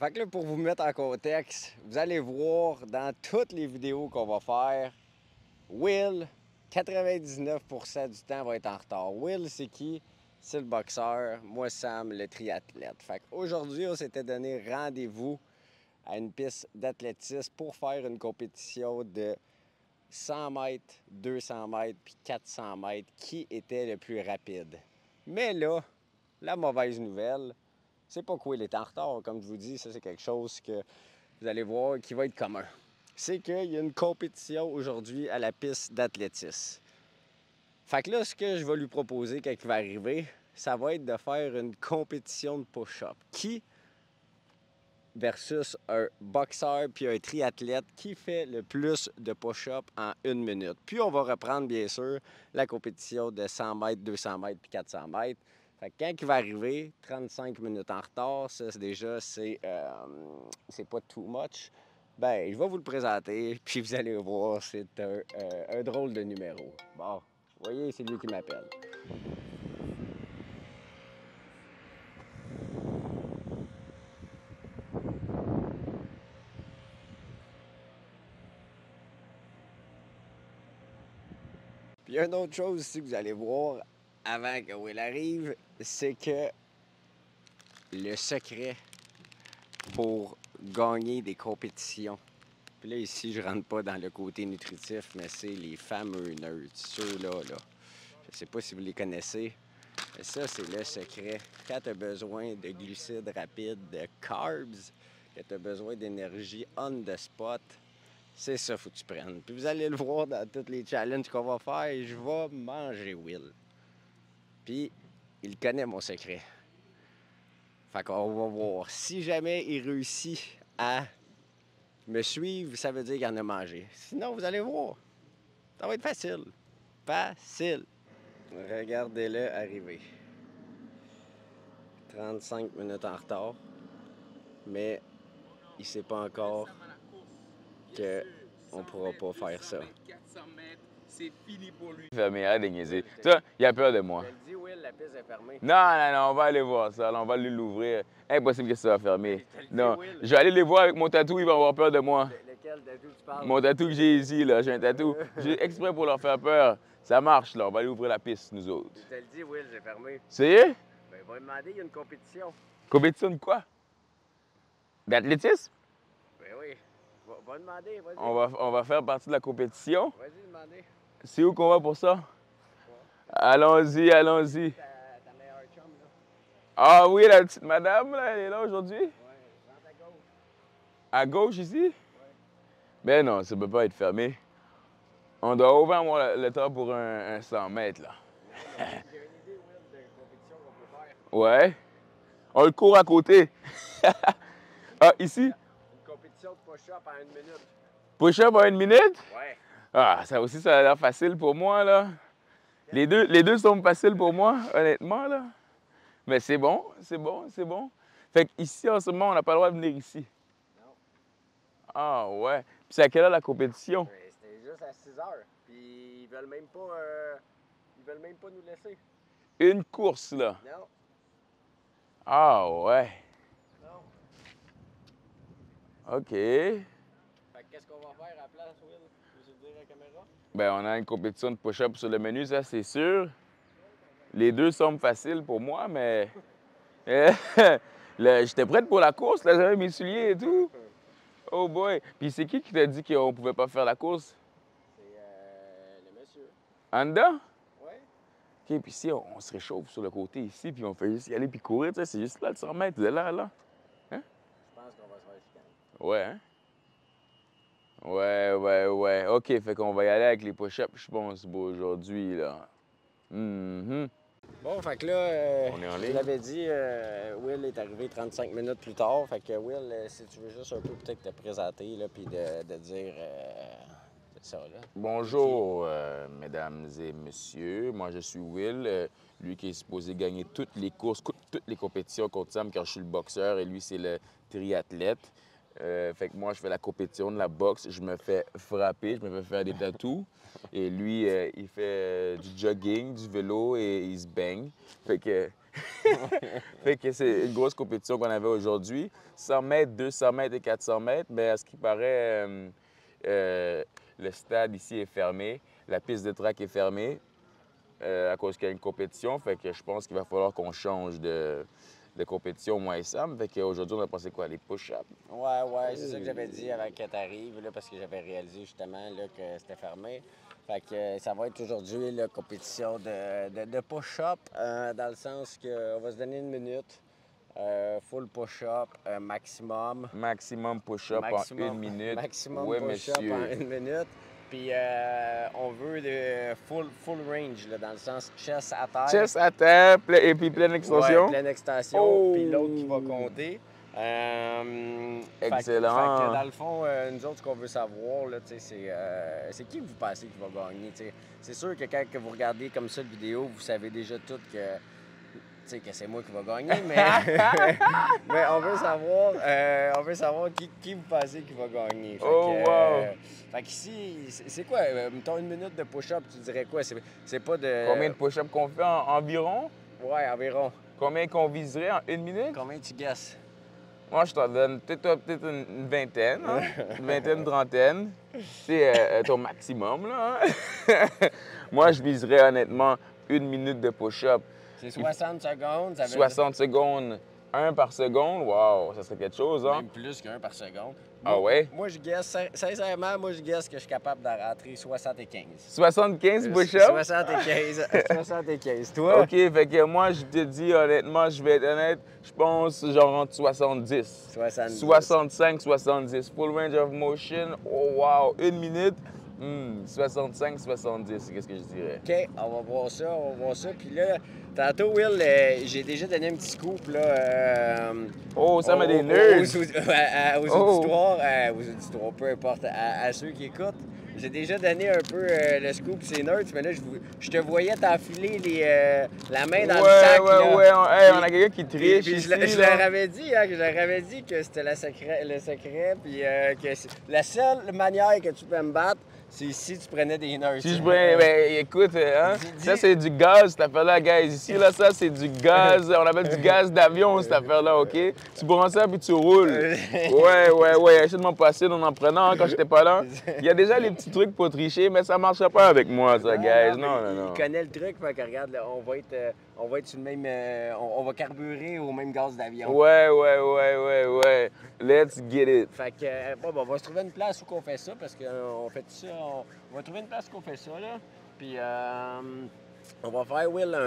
Fait que là, pour vous mettre en contexte, vous allez voir dans toutes les vidéos qu'on va faire, Will, 99% du temps, va être en retard. Will, c'est qui? C'est le boxeur. Moi, Sam, le triathlète. Fait qu'aujourd'hui, on s'était donné rendez-vous à une piste d'athlétisme pour faire une compétition de 100 mètres, 200 mètres puis 400 mètres. Qui était le plus rapide? Mais là, la mauvaise nouvelle, c'est pas que Will est en retard. Comme je vous dis, ça, c'est quelque chose que vous allez voir qui va être commun. C'est qu'il y a une compétition aujourd'hui à la piste d'athlétisme. Fait que là, ce que je vais lui proposer quand il va arriver, ça va être de faire une compétition de push-up. Qui versus un boxeur puis un triathlète qui fait le plus de push-up en 1 minute. Puis on va reprendre, bien sûr, la compétition de 100 mètres, 200 mètres puis 400 mètres. Fait que quand il va arriver, 35 minutes en retard, ça déjà, c'est pas too much. Ben, je vais vous le présenter, puis vous allez voir, c'est un drôle de numéro. Bon, vous voyez, c'est lui qui m'appelle. Puis il y a une autre chose aussi que vous allez voir avant que Will arrive, c'est que le secret pour gagner des compétitions. Puis là, ici, je rentre pas dans le côté nutritif, mais c'est les fameux nerds, ceux-là, là. Je sais pas si vous les connaissez, mais ça, c'est le secret. Quand tu as besoin de glucides rapides, de carbs, que tu as besoin d'énergie on the spot, c'est ça qu'il faut que tu prennes. Puis vous allez le voir dans tous les challenges qu'on va faire, je vais manger Will. Puis, il connaît mon secret. Fait qu'on va voir. Si jamais il réussit à me suivre, ça veut dire qu'il en a mangé. Sinon, vous allez voir. Ça va être facile. Facile. Regardez-le arriver. 35 minutes en retard. Mais il sait pas encore qu'on pourra pas faire ça. C'est fini pour lui. Fermé, arrête de niaiser. Ça, il a peur de moi. Je te dis, Will, la piste est fermée. Non, on va aller voir ça. Là, on va lui l'ouvrir. Impossible que ça va fermer. Je te le dis, Non, Will. je vais aller les voir avec mon tatou, ils vont avoir peur de moi. Lequel tatou tu parles? Mon tatou que j'ai ici, là, j'ai un tatou. J'ai exprès pour leur faire peur. Ça marche, là. On va aller ouvrir la piste, nous autres. Je te le dis, Will, j'ai fermé. C'est? Ben, il va me demander, il y a une compétition. Compétition de quoi? D'athlétisme? Ben oui. Va demander, vas-y. On va faire partie de la compétition. Vas-y, demander. C'est où qu'on va pour ça? Allons-y, allons-y. Ta meilleure chum, là. Ah oui, la petite madame, là, elle est là aujourd'hui? Ouais, rentre à gauche. À gauche ici? Ben non, ça peut pas être fermé. On doit ouvrir moi, le temps pour un 100 mètres, là. J'ai une idée, Will, de compétition qu'on peut faire. Ouais. On le court à côté. Ah, ici? Une compétition de push-up en 1 minute. Push-up en 1 minute? Ouais. Ah, ça aussi, ça a l'air facile pour moi, là. Les deux sont faciles pour moi, honnêtement, là. Mais c'est bon, c'est bon, c'est bon. Fait qu'ici, en ce moment, on n'a pas le droit de venir ici. Non. Ah, ouais. Puis c'est à quelle heure la compétition? C'était juste à 6 heures. Puis ils veulent même pas nous laisser. Une course, là. Non. Ah, ouais. Non. OK. Fait que qu'est-ce qu'on va faire à la place, Will? Tu veux dire à la caméra? Ben, on a une compétition de push-up sur le menu, ça, c'est sûr. Les deux semblent faciles pour moi, mais... J'étais prête pour la course, là, j'avais mes souliers et tout. Oh boy! Puis c'est qui t'a dit qu'on pouvait pas faire la course? C'est le monsieur. En dedans? Ouais. OK, puis ici, on se réchauffe sur le côté ici, puis on fait juste y aller puis courir, tu sais, c'est juste là, le 100 mètres, de là à là. Je pense qu'on va se faire chicaner. Ouais, hein? Ouais. OK, fait qu'on va y aller avec les push-ups, je pense, pour aujourd'hui, là. Mhm. Bon, fait que là, On est en je ligne. l'avais dit, Will est arrivé 35 minutes plus tard. Fait que Will, si tu veux juste un peu peut-être te présenter, là, puis de dire ça, là. Bonjour, mesdames et messieurs. Moi, je suis Will, lui qui est supposé gagner toutes les courses, toutes les compétitions contre Sam, car je suis le boxeur et lui, c'est le triathlète. Fait que moi, je fais la compétition de la boxe. Je me fais frapper, je me fais faire des tatous. Et lui, il fait du jogging, du vélo et il se baigne. Fait que Fait que c'est une grosse compétition qu'on avait aujourd'hui. 100 mètres, 200 mètres et 400 mètres. Mais à ce qui paraît, le stade ici est fermé. La piste de track est fermée à cause qu'il y a une compétition. Fait que je pense qu'il va falloir qu'on change de compétition, moi et Sam. Fait qu'aujourd'hui, on a passé quoi? Les push-ups? Ouais, c'est ça que j'avais dit avant que tu arrives, là, parce que j'avais réalisé justement là, que c'était fermé. Fait que ça va être aujourd'hui la compétition de push-up, dans le sens qu'on va se donner une minute. Full push-up, maximum. Maximum push-up en une minute. Maximum Oui, push-up monsieur. en une minute. Puis on veut de full range, là, dans le sens chest à terre. Chest à terre et puis pleine extension. Ouais, pleine extension, Oh! puis l'autre qui va compter. Excellent. Fait que dans le fond, nous autres, ce qu'on veut savoir, là, c'est qui vous pensez qui va gagner. T'sais. C'est sûr que quand vous regardez comme ça la vidéo, vous savez déjà tout que c'est moi qui va gagner, mais, mais on veut savoir qui vous pensez qui va gagner. Fait qu'ici, c'est quoi? Mettons une minute de push-up, tu dirais quoi? C'est pas de... Combien de push-ups qu'on fait environ? Ouais, environ. Combien qu'on viserait en une minute? Combien tu guesses? Moi, je t'en donne peut-être une vingtaine, hein? Une vingtaine, une trentaine. C'est ton maximum, là. Hein? Moi, je viserais honnêtement une minute de push-up. C'est 60 secondes. Ça veut 60 secondes, 1 par seconde. Wow, ça serait quelque chose, hein? Même plus qu'un par seconde. Ah ouais? Moi, je guesse, sincèrement, moi, je guesse que je suis capable de rentrer 75. 75 push-ups? 75. 75. Toi? OK, fait que moi, je te dis honnêtement, je vais être honnête, je pense genre entre 70. 70. 65, 70. Full range of motion. Oh wow, une minute. 65, 70, qu'est-ce que je dirais? OK, on va voir ça. Puis là, tantôt, Will, j'ai déjà donné un petit scoop, là. Ça met des nerds! Aux auditoires, peu importe, à ceux qui écoutent. J'ai déjà donné un peu le scoop, c'est nerds, mais là, je te voyais t'enfiler la main dans le sac. On a quelqu'un qui triche puis ici, je leur avais dit, que c'était le secret, puis que la seule manière que tu peux me battre, c'est si tu prenais des nerfs. Si je prenais, écoute, hein, ça c'est du gaz, cette affaire-là, guys. Ici, là, ça c'est du gaz, on appelle du gaz d'avion, cette affaire-là, OK? Tu prends ça puis tu roules. Ouais, achète-moi pas on en prenant hein, quand j'étais pas là. Il y a déjà les petits trucs pour tricher, mais ça marchera pas avec moi, ça, guys. Non. Il connaît le truc, fait que regarde, là, on va être sur le même. On va carburer au même gaz d'avion. Ouais. Let's get it. Fait que, on va se trouver une place où on fait ça, parce qu'on fait ça. On va trouver une place où on fait ça, là. Puis, on va faire, Will,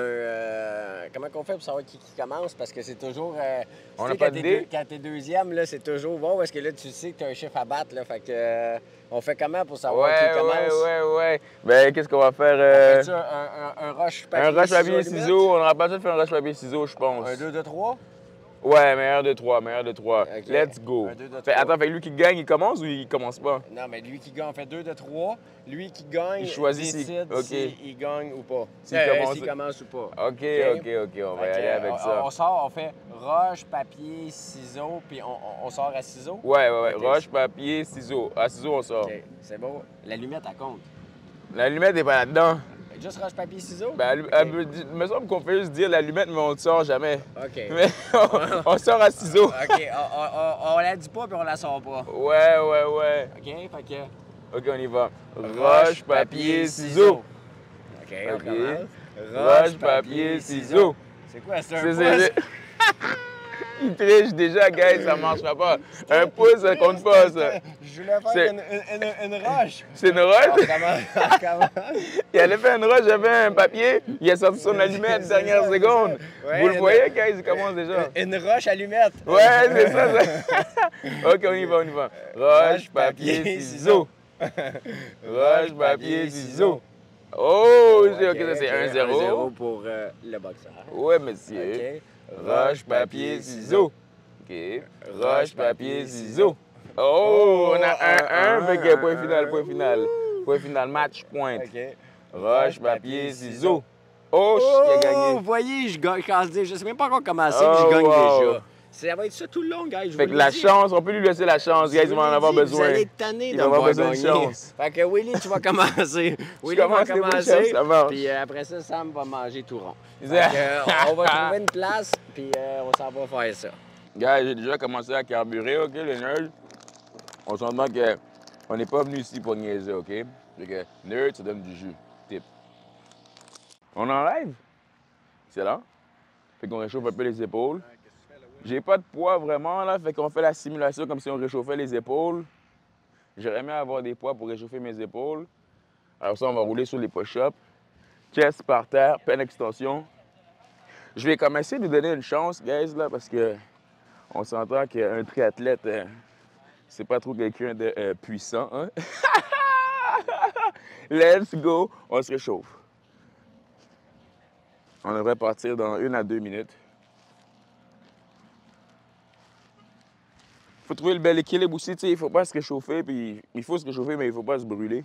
comment qu'on fait pour savoir qui commence? Parce que c'est toujours... on n'a pas d'idée. Quand t'es deuxième, là, c'est toujours bon, parce que là, tu sais que t'as un chiffre à battre, là. Fait que, on fait comment pour savoir qui commence? Ouais. Ben, qu'est-ce qu'on va faire? On fait ça, un rush papier, un rush papier ciseaux. On n'aura pas besoin de faire un rush papier ciseaux, je pense. Un 2, 2, 3? Ouais, meilleur de 3. Okay. Let's go. 1, 2, 3. Attends, fait lui qui gagne, il commence ou il commence pas? Non, mais lui qui gagne, on fait 2 de 3. Lui qui gagne, il choisit décide s'il gagne ou pas. S'il commence ou pas. OK, on va y aller avec ça. On fait roche, papier, ciseaux, puis on sort à ciseaux? Ouais. Roche, papier, ciseaux. À ciseaux, on sort. OK, c'est bon. L'allumette, elle compte. L'allumette n'est pas là-dedans. Juste roche, papier, ciseaux? Il me semble qu'on fait juste dire l'allumette, mais on ne sort jamais. OK. Mais on sort à ciseaux. OK, on la dit pas puis on la sort pas. Ouais. OK, fait que... OK, on y va. Roche, papier, ciseaux. OK, on commence. Roche, papier, ciseaux. C'est quoi, c'est un pouce? Il triche déjà, guys, ça marchera pas. Un pouce, ça compte pas, ça. Je voulais faire une roche. C'est une roche? On commence. Il allait faire une roche, j'avais un papier, il a sorti son allumette, dernière seconde. Vous le voyez, guys, il commence déjà. Une roche allumette. Ouais, c'est ça. OK, on y va. Roche, papier, ciseaux. Roche, papier, ciseaux. Oh, OK, ça c'est 1-0. 1-0 pour le boxeur. Ouais, monsieur. OK. Roche, papier, ciseaux. OK. Roche, papier, ciseaux. Oh, on a 1-1. Fait que point final. Point final, match point. OK. Roche, papier, ciseaux. Oh, il a gagné. Vous voyez, je sais même pas encore commencé, mais je gagne déjà. Ça va être ça tout le long, guys. Je Fait vous que le la dis. chance, on peut lui laisser la chance, Je guys, il vous va en l'ai avoir dit, besoin. Vous allez être tanné Il de va avoir voir besoin de gagner. chance. Fait que Willy, tu vas commencer. Willy va commences les push-ups, commencer. ça marche. Puis après ça, Sam va manger tout rond. Fait que, on va trouver une place, puis on s'en va faire ça. Guys, j'ai déjà commencé à carburer, OK, les nerds? On s'entend qu'on n'est pas venu ici pour niaiser, OK? Fait que, nerd, ça donne du jus. Tip. On enlève? Excellent. Fait qu'on réchauffe un peu les épaules. J'ai pas de poids vraiment, là, fait qu'on fait la simulation comme si on réchauffait les épaules. J'aurais aimé avoir des poids pour réchauffer mes épaules. Alors ça, on va rouler sur les push-ups. Chest par terre, pleine extension. Je vais comme essayer de lui donner une chance, guys, là, parce que on s'entend qu'un triathlète, c'est pas trop quelqu'un de puissant, hein? Let's go! On se réchauffe. On devrait partir dans 1 à 2 minutes. Faut trouver le bel équilibre aussi, tu sais, il faut pas se réchauffer, puis il faut se réchauffer, mais il faut pas se brûler.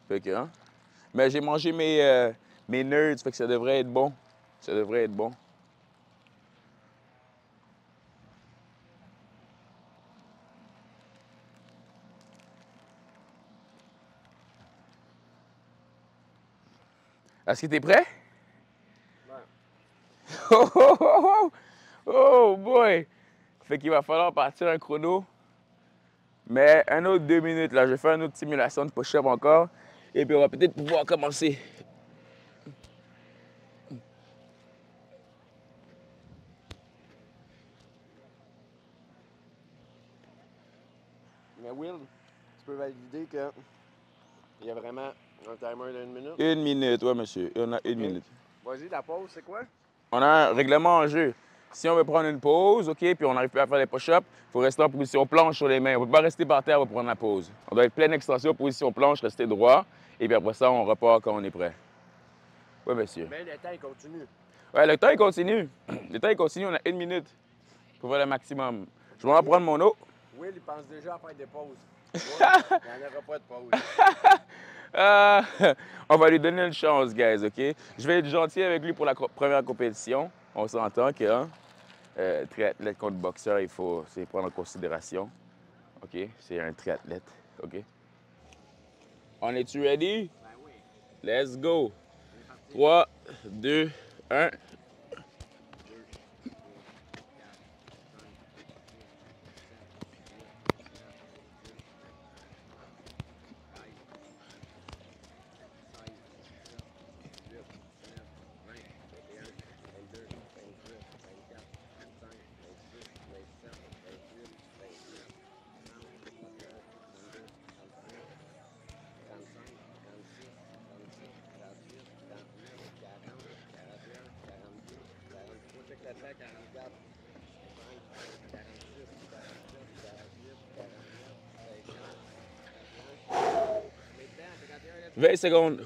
Fait que, hein? Mais j'ai mangé mes nerds, fait que ça devrait être bon. Ça devrait être bon. Est-ce que t'es prêt? Ouais. Oh, oh, oh, oh! Oh boy! Fait qu'il va falloir partir un chrono. Mais un autre 2 minutes, là. Je vais faire une autre simulation de push-up encore. Et puis on va peut-être pouvoir commencer. Mais Will, tu peux valider qu'il y a vraiment un timer d'1 minute? 1 minute, ouais, monsieur. On a 1 minute. Vas-y, la pause, c'est quoi? On a un règlement en jeu. Si on veut prendre une pause, OK, puis on n'arrive plus à faire les push-ups, il faut rester en position planche sur les mains. On ne peut pas rester par terre pour prendre la pause. On doit être pleine extension, position planche, rester droit. Et puis après ça, on repart quand on est prêt. Oui, monsieur. Mais le temps, il continue. Ouais, le temps, il continue. Le temps, il continue. On a 1 minute pour faire le maximum. Je vais en prendre mon eau. Will, il pense déjà à faire des pauses. Moi, il n'y en aura pas de pause. On va lui donner une chance, guys, OK? Je vais être gentil avec lui pour la première compétition. On s'entend que, hein, triathlète contre boxeur, il faut prendre en considération. OK? C'est un triathlète, OK? On est-tu ready? Ben oui. Let's go! 3, 2, 1. Check la 44, 20 secondes.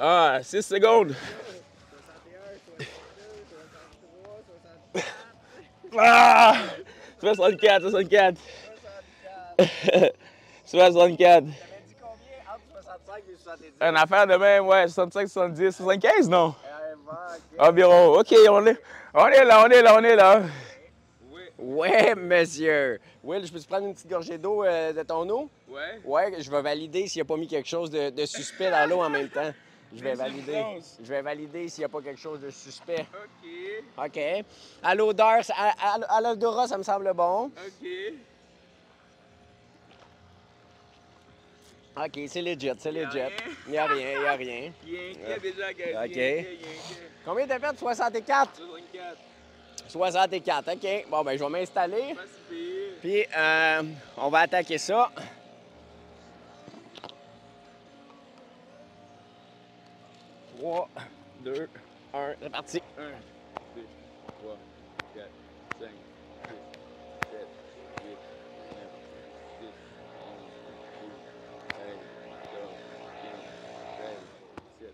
Ah, 6 secondes. 61, 62, 63, 64. Ah! 64, 64. 64. T'avais dit combien entre 65 et 70? Une affaire de même, ouais, 65, 70, 75, non? Okay. Environ. OK, on est là. Oui. Ouais, monsieur. Will, je peux te prendre une petite gorgée d'eau de ton eau? Ouais. Ouais, je vais valider s'il n'y a pas mis quelque chose de suspect dans l'eau en même temps. Je vais valider s'il n'y a pas quelque chose de suspect. OK. OK. À l'odeur, à l'odorat, ça me semble bon. OK. OK, c'est legit, c'est legit. Il n'y a rien, il n'y a rien. Déjà, gars. OK. Combien t'as fait? 64? 64. 64, OK. Bon, ben je vais m'installer. Puis, on va attaquer ça. Trois, 2, 1, c'est parti. 1, 2, 3, 4, 5, 6, 7, 8, 9, 10, 11, 12, 13, 14, 15, 16, 17,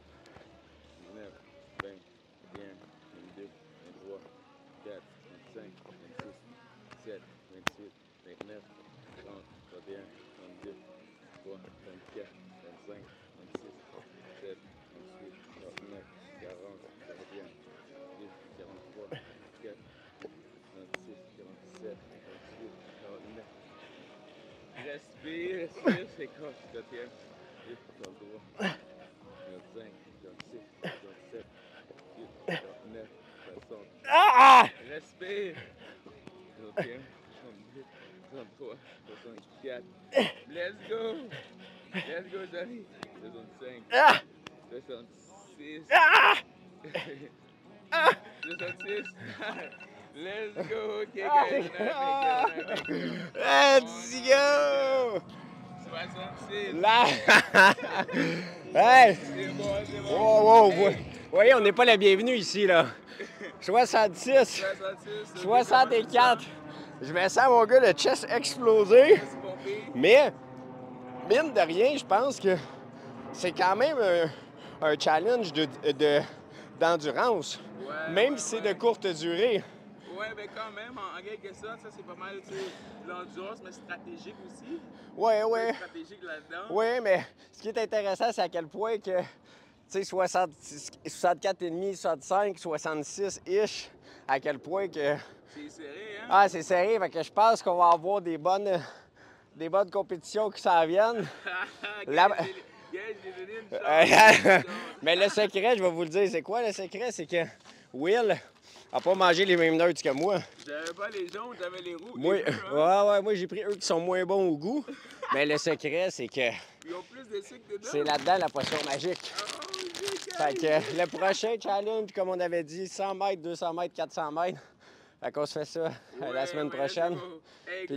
19, 20, 21, 22, 23, 24, 25, 26, 27, 28, 29, 30, 31, 24, 25, 26, 27, 28, 29, 40, 41, 42, 43, 44, 46, 47, 48, 49. Respire, respire, c'est quoi? 50e, 53, 55, 56, 57, 58, 59, 60. Ah! Respire. 61, 62, 63, 64. Let's go! Let's go, Johnny! 65, Ah! 66, Ah! 66. Let's go! OK, Ah! guys. Let's go! 66. Là! Hey! C'est bon, c'est bon. Wow, wow, Hey, vous voyez, on n'est pas les bienvenus ici, là. 66, 66. 64. Je me sens, mon gars, le chest exploser. C'est pompé. Mais, mine de rien, je pense que c'est quand même un challenge d'endurance. Ouais, Même ouais, si c'est ouais. de courte durée. Ouais, mais quand même, en quelque sorte, ça c'est pas mal, tu sais, l'endurance, mais stratégique aussi. Ouais, ouais. Stratégique là-dedans. Oui, mais ce qui est intéressant, c'est à quel point que, tu sais, 64,5, 65, 66-ish, à quel point que... C'est serré, hein? Ah, c'est serré, fait que je pense qu'on va avoir des bonnes compétitions qui s'en viennent. La- J'ai donné une chance. Mais le secret, je vais vous le dire, c'est quoi le secret? C'est que Will a pas mangé les mêmes nuts que moi. J'avais pas les jaunes, j'avais les rouges. Moi, les bleus, hein? ouais, moi j'ai pris eux qui sont moins bons au goût. Mais le secret, c'est que Ils ont plus de sucre dedans. c'est là-dedans la potion magique. Oh, Fait que le prochain challenge, comme on avait dit, 100 mètres, 200 mètres, 400 mètres. Fait qu'on se fait ça la semaine prochaine. Hey,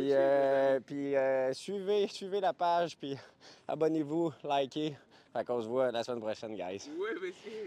Puis, suivez la page, puis abonnez-vous, likez. Fait qu'on se voit la semaine prochaine, guys. oui, monsieur.